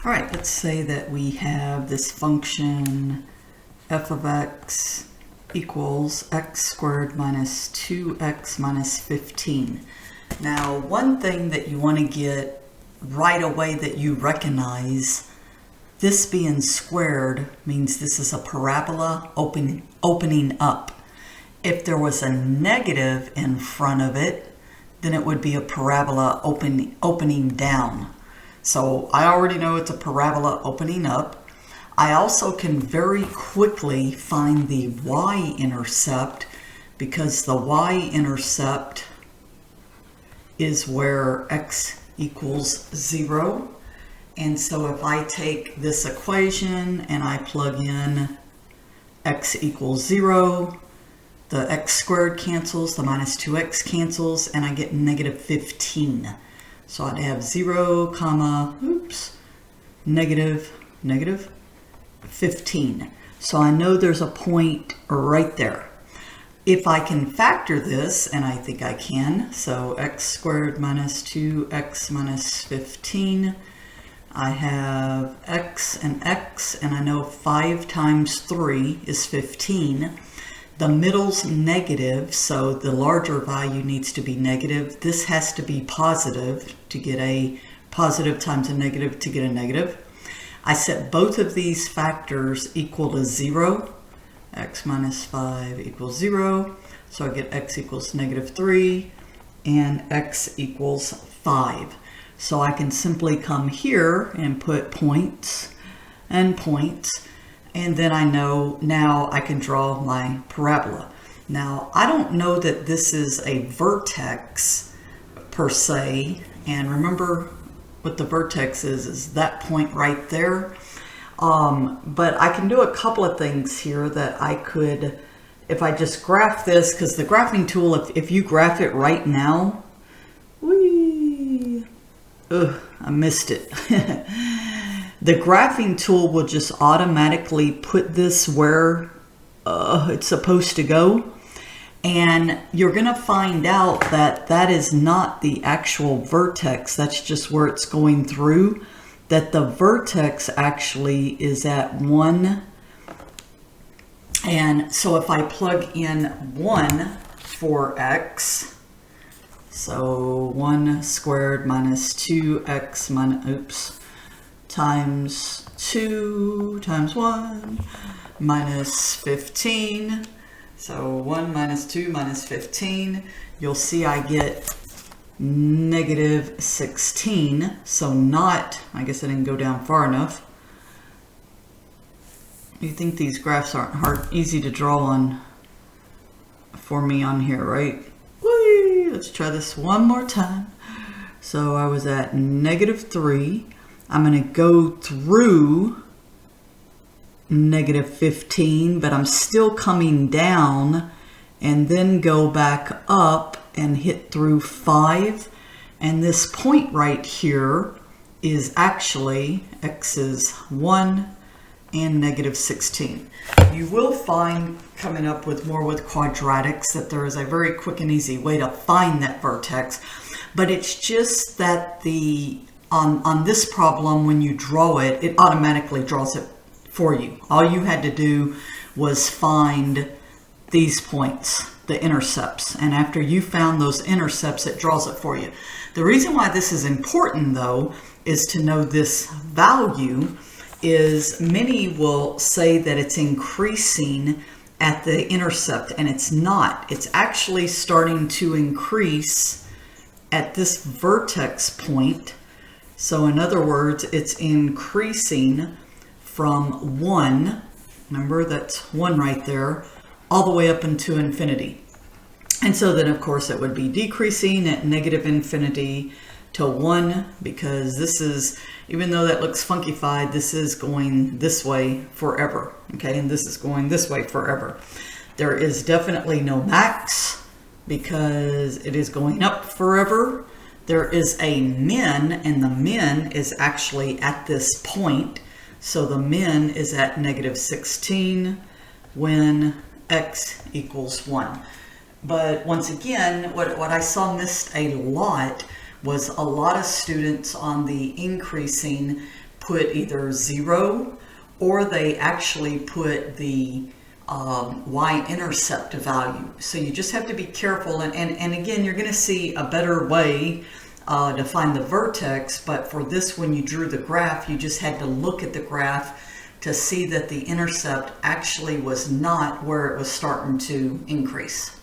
All right, let's say that we have this function f of x equals x squared minus 2x minus 15. Now, one thing that you want to get right away that you recognize, this being squared means this is a parabola opening up. If there was a negative in front of it, then it would be a parabola opening down. So I already know it's a parabola opening up. I also can very quickly find the y-intercept because the y-intercept is where x equals 0. And so if I take this equation and I plug in x equals 0, the x squared cancels, the minus 2x cancels, and I get negative 15. So I'd have 0, comma, negative 15. So I know there's a point right there. If I can factor this, and I think I can, so x squared minus 2x minus 15, I have x, and I know 5 times 3 is 15. The middle's negative, so the larger value needs to be negative. This has to be positive to get a positive times a negative to get a negative. I set both of these factors equal to 0. X minus 5 equals 0. So I get x equals negative 3 and x equals 5. So I can simply come here and put points and points. And then I know now I can draw my parabola. Now, I don't know that this is a vertex per se. And remember what the vertex is that point right there. But I can do a couple of things here that I could, if I just graph this, because the graphing tool, if you graph it right now, I missed it. The graphing tool will just automatically put this where it's supposed to go. And you're going to find out that that is not the actual vertex. That's just where it's going through. That the vertex actually is at 1. And so if I plug in 1 for x, so 1 squared minus 2x minus, times 2 times 1 minus 15. So 1 minus 2 minus 15. You'll see I get negative 16. So not, I guess I didn't go down far enough. You think these graphs aren't easy to draw on for me on here, right? Whee! Let's try this one more time. So I was at negative 3. I'm going to go through negative 15, but I'm still coming down and then go back up and hit through 5. And this point right here is actually x is 1 and negative 16. You will find coming up with more with quadratics that there is a very quick and easy way to find that vertex, but it's just that on this problem, when you draw it, it automatically draws it for you. All you had to do was find these points, the intercepts. And after you found those intercepts, it draws it for you. The reason why this is important, though, is to know this value is many will say that it's increasing at the intercept, and it's not. It's actually starting to increase at this vertex point. So in other words, it's increasing from 1, remember that's 1 right there, all the way up into infinity. And so then of course it would be decreasing at negative infinity to 1, because this is, even though that looks funkified, this is going this way forever, okay? And this is going this way forever. There is definitely no max because it is going up forever. There is a min, and the min is actually at this point. So the min is at negative 16 when x equals 1. But once again, what I saw missed a lot was a lot of students on the increasing put either 0 or they actually put the y-intercept value. So you just have to be careful, and again, you're going to see a better way to find the vertex, but for this, when you drew the graph, you just had to look at the graph to see that the intercept actually was not where it was starting to increase.